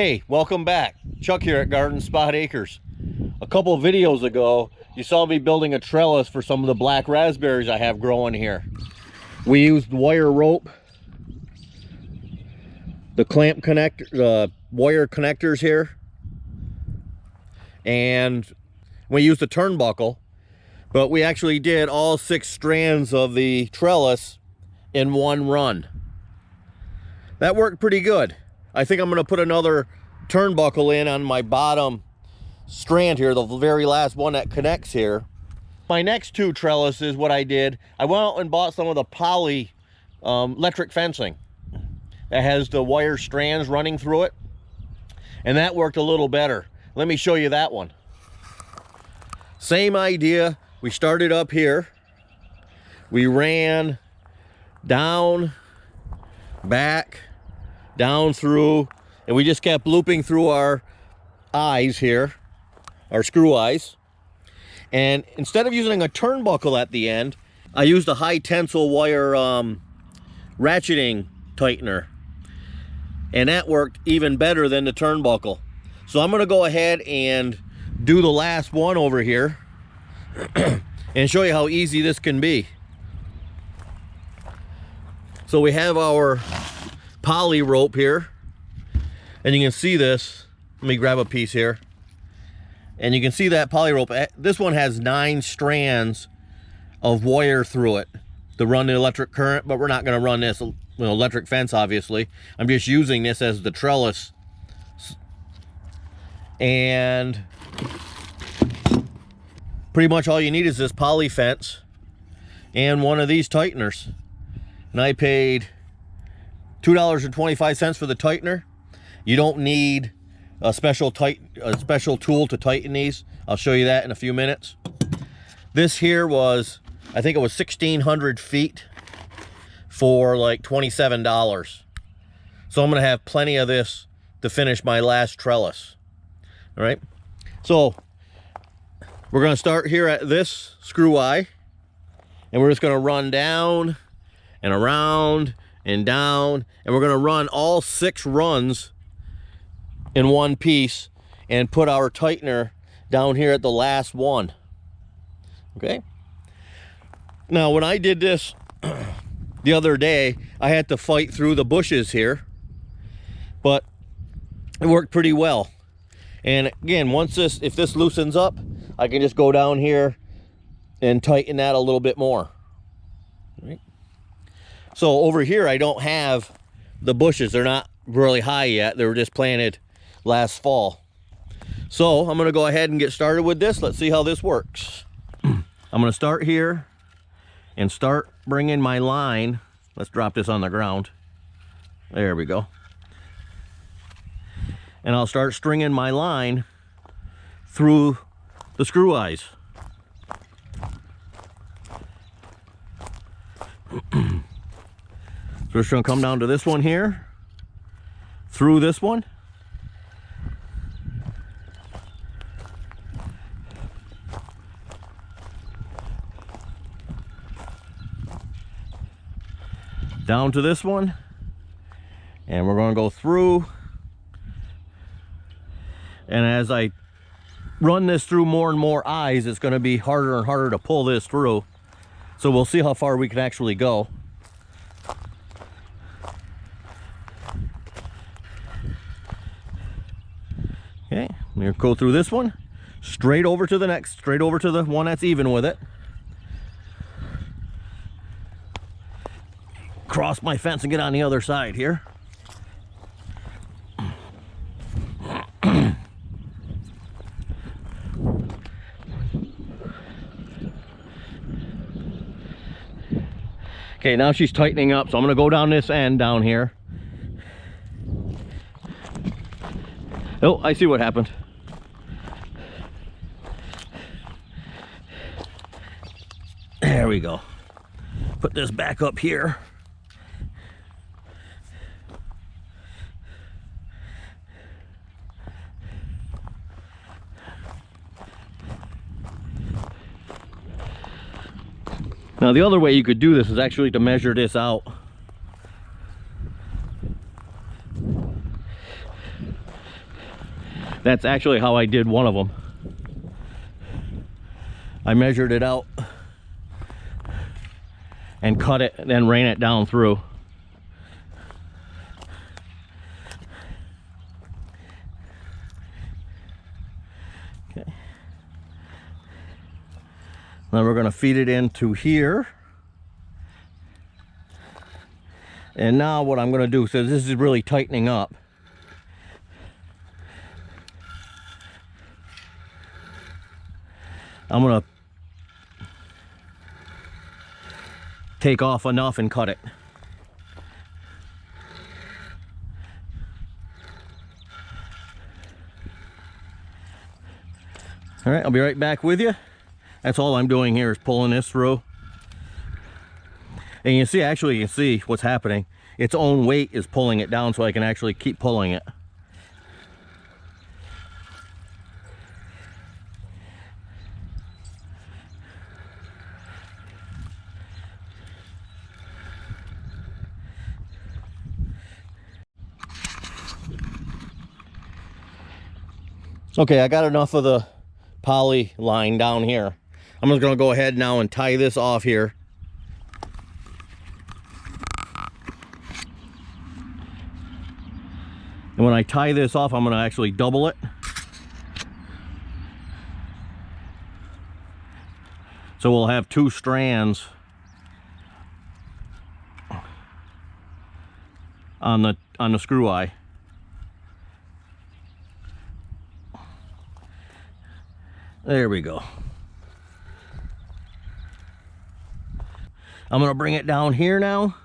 Hey, welcome back. Chuck here at Garden Spot Acres. A couple of videos ago, you saw me building a trellis for some of the black raspberries I have growing here. We used wire rope, the clamp connector, the wire connectors here, and we used a turnbuckle, but we actually did all 6 strands of the trellis in one run. That worked pretty good. I think I'm going to put another turnbuckle in on my bottom strand here, the very last one that connects here. My next 2 trellises, what I did, I went out and bought some of the poly electric fencing that has the wire strands running through it, and that worked a little better. Let me show you that one. Same idea. We started up here, we ran down, back, down through, and we just kept looping through our eyes here, our screw eyes. And instead of using a turnbuckle at the end, I used a high tensile wire ratcheting tightener, and that worked even better than the turnbuckle. So I'm going to go ahead and do the last one over here and show you how easy this can be. So we have our poly rope here, and you can see this. Let me grab a piece here, and you can see that poly rope. This one has 9 strands of wire through it to run the electric current, but we're not going to run this electric fence, obviously. I'm just using this as the trellis, and pretty much all you need is this poly fence and one of these tighteners. And I paid $2.25 for the tightener. You don't need a special tool to tighten these. I'll show you that in a few minutes. This here was, I think it was 1,600 feet for like $27. So I'm gonna have plenty of this to finish my last trellis. All right, so we're gonna start here at this screw eye, and we're just gonna run down and around and down, and we're going to run all 6 runs in one piece and put our tightener down here at the last one. Okay, now when I did this the other day, I had to fight through the bushes here, but it worked pretty well. And again, if this loosens up, I can just go down here and tighten that a little bit more. All right. So over here, I don't have the bushes. They're not really high yet. They were just planted last fall. So I'm going to go ahead and get started with this. Let's see how this works. I'm going to start here and start bringing my line. Let's drop this on the ground. There we go. And I'll start stringing my line through the screw eyes. So we're just going to come down to this one here, through this one, down to this one, and we're going to go through. And as I run this through more and more eyes, it's going to be harder and harder to pull this through. So we'll see how far we can actually go. Okay, I'm going to go through this one, straight over to the next, straight over to the one that's even with it. Cross my fence and get on the other side here. Okay, now she's tightening up, so I'm going to go down this end down here. Oh, I see what happened. There we go. Put this back up here. Now the other way you could do this is actually to measure this out. That's actually how I did one of them. I measured it out and cut it and then ran it down through. Okay. Then we're going to feed it into here. And now what I'm going to do, so this is really tightening up. I'm going to take off enough and cut it. All right, I'll be right back with you. That's all I'm doing here is pulling this through. And you see, actually, you can see what's happening. Its own weight is pulling it down so I can actually keep pulling it. Okay, I got enough of the poly line down here. I'm just gonna go ahead now and tie this off here. And when I tie this off, I'm gonna actually double it. So we'll have two strands on the screw eye. There we go. I'm gonna bring it down here now.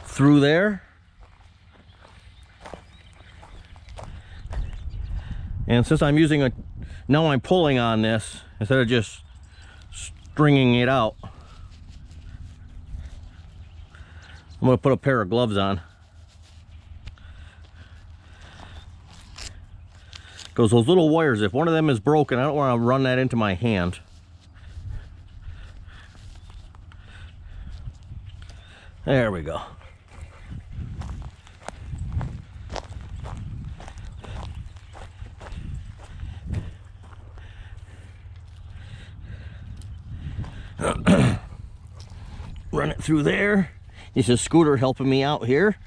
Through there. And since I'm using now I'm pulling on this instead of just stringing it out. I'm gonna put a pair of gloves on. Because those little wires, if one of them is broken, I don't want to run that into my hand. There we go. Run it through there. This is Scooter helping me out here.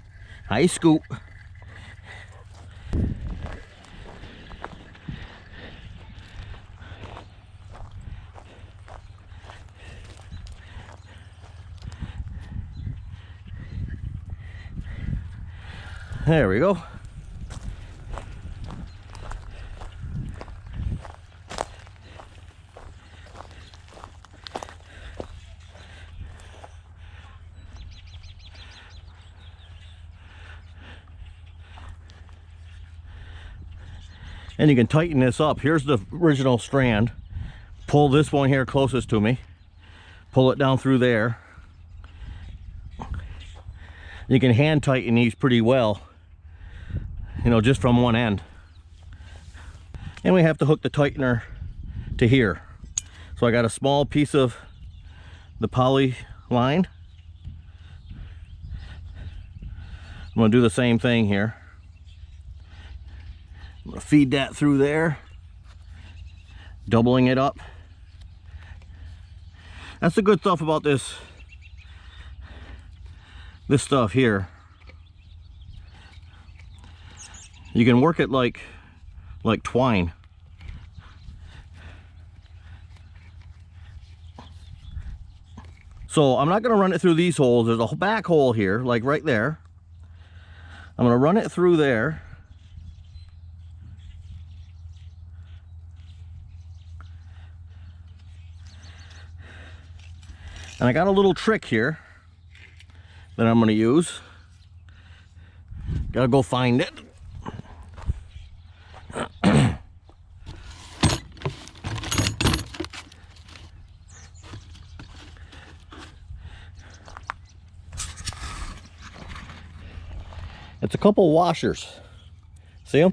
Hi, Scoot. There we go. And you can tighten this up. Here's the original strand. Pull this one here closest to me. Pull it down through there. You can hand tighten these pretty well, you know, just from one end. And we have to hook the tightener to here. So I got a small piece of the poly line. I'm going to do the same thing here. I'm going to feed that through there, doubling it up. That's the good stuff about this stuff here. You can work it like twine. So I'm not going to run it through these holes. There's a back hole here, like right there. I'm going to run it through there. And I got a little trick here that I'm going to use. Gotta go find it. It's a couple washers. See them?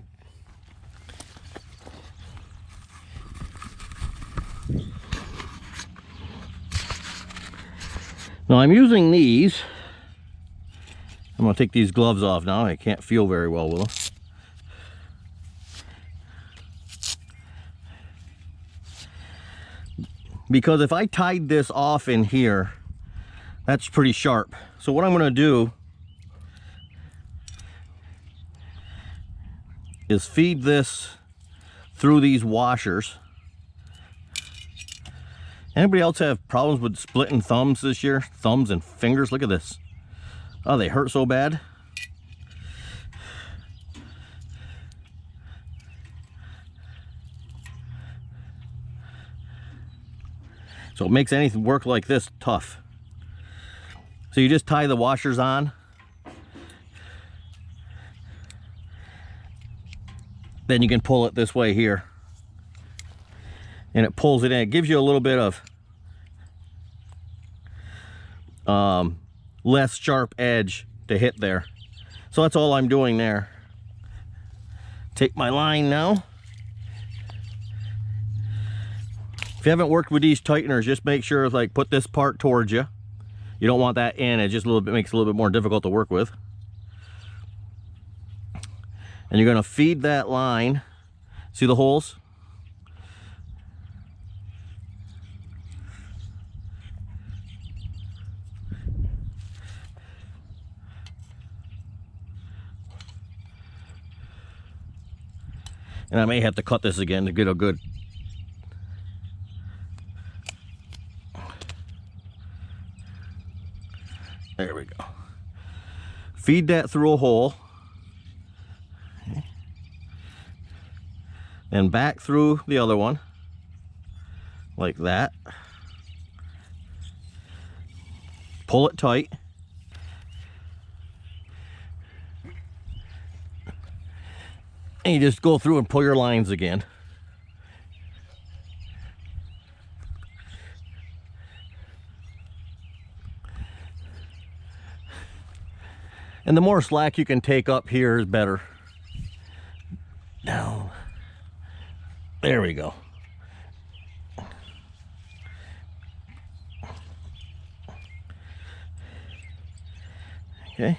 Now I'm using these I'm gonna take these gloves off now. I can't feel very well with them. Because if I tied this off in here, that's pretty sharp. So what I'm gonna do is feed this through these washers. Anybody else have problems with splitting thumbs this year? Thumbs and fingers, look at this. Oh, they hurt so bad. So it makes anything work like this tough. So you just tie the washers on. Then you can pull it this way here. And it pulls it in. It gives you a little bit of less sharp edge to hit there. So that's all I'm doing there. Take my line now. If you haven't worked with these tighteners, just make sure, like, put this part towards you. You don't want that in. It just makes it a little bit more difficult to work with. And you're going to feed that line. See the holes? And I may have to cut this again to get a good... There we go. Feed that through a hole. Okay. And back through the other one. Like that. Pull it tight. And you just go through and pull your lines again. And the more slack you can take up here is better. Down. There we go. Okay.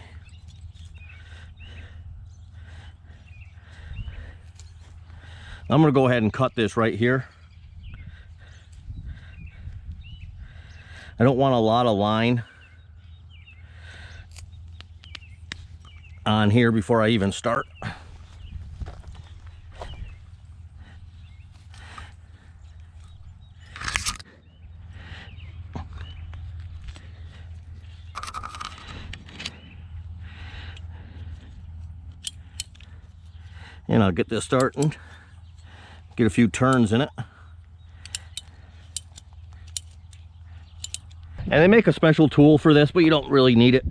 I'm going to go ahead and cut this right here. I don't want a lot of line on here before I even start. And I'll get this starting. Get a few turns in it. And they make a special tool for this, but you don't really need it.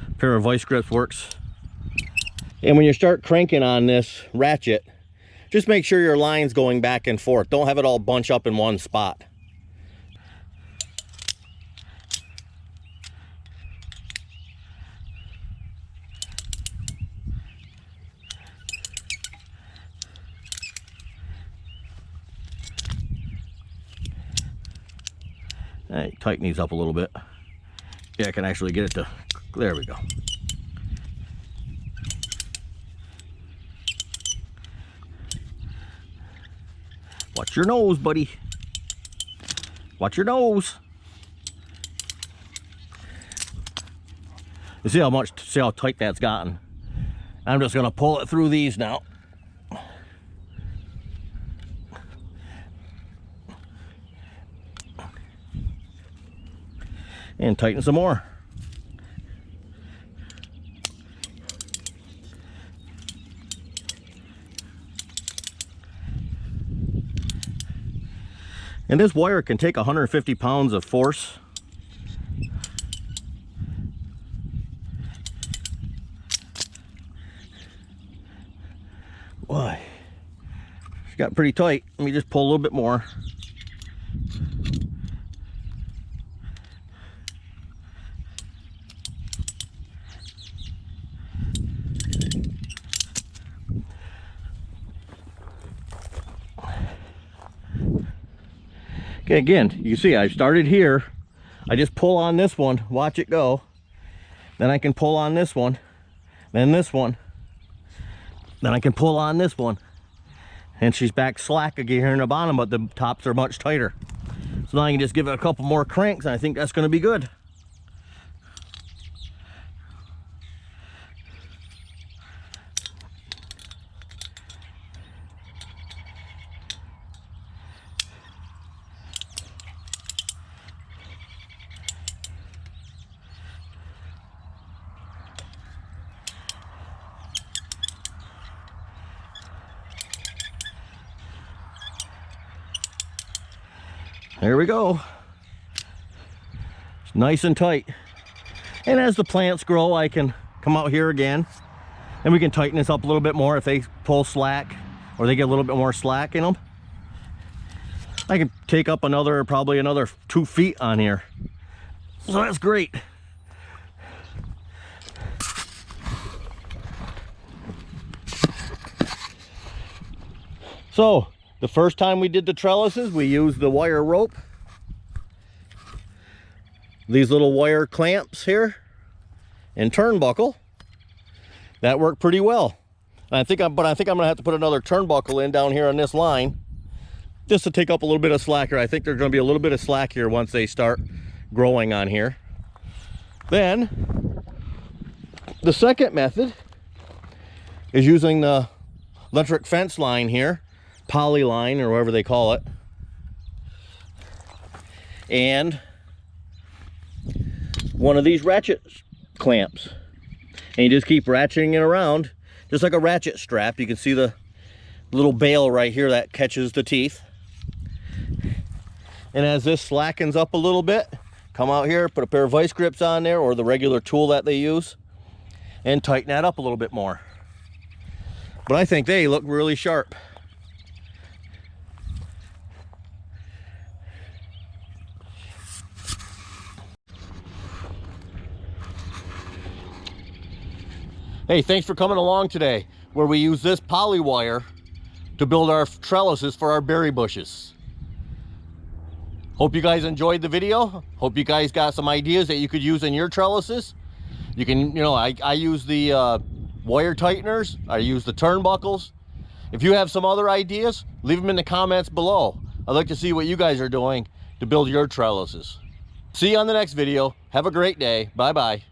A pair of vice grips works. And when you start cranking on this ratchet, just make sure your line's going back and forth. Don't have it all bunch up in one spot. Hey, tighten these up a little bit. Yeah, I can actually get it to, there we go. Watch your nose, buddy. Watch your nose. You see how tight that's gotten. I'm just gonna pull it through these now. And tighten some more. And this wire can take 150 pounds of force. Boy, it's got pretty tight. Let me just pull a little bit more. Okay, again, you see I started here. I just pull on this one, watch it go. Then I can pull on this one, then this one, then I can pull on this one, and she's back slack again here in the bottom, but the tops are much tighter. So now I can just give it a couple more cranks, and I think that's going to be good. There we go. It's nice and tight. And as the plants grow, I can come out here again and we can tighten this up a little bit more if they pull slack or they get a little bit more slack in them. I can take up probably another 2 feet on here. So that's great. So the first time we did the trellises, we used the wire rope, these little wire clamps here, and turnbuckle. That worked pretty well. And I think I'm gonna have to put another turnbuckle in down here on this line, just to take up a little bit of slack here. I think there's gonna be a little bit of slack here once they start growing on here. Then the second method is using the electric fence line here, poly line or whatever they call it, and one of these ratchet clamps, and you just keep ratcheting it around just like a ratchet strap. You can see the little bail right here that catches the teeth, and as this slackens up a little bit, come out here, put a pair of vice grips on there or the regular tool that they use, and tighten that up a little bit more. But I think they look really sharp. Hey, thanks for coming along today, where we use this poly wire to build our trellises for our berry bushes. Hope you guys enjoyed the video. Hope you guys got some ideas that you could use in your trellises. You can, I use the wire tighteners. I use the turnbuckles. If you have some other ideas, leave them in the comments below. I'd like to see what you guys are doing to build your trellises. See you on the next video. Have a great day. Bye-bye.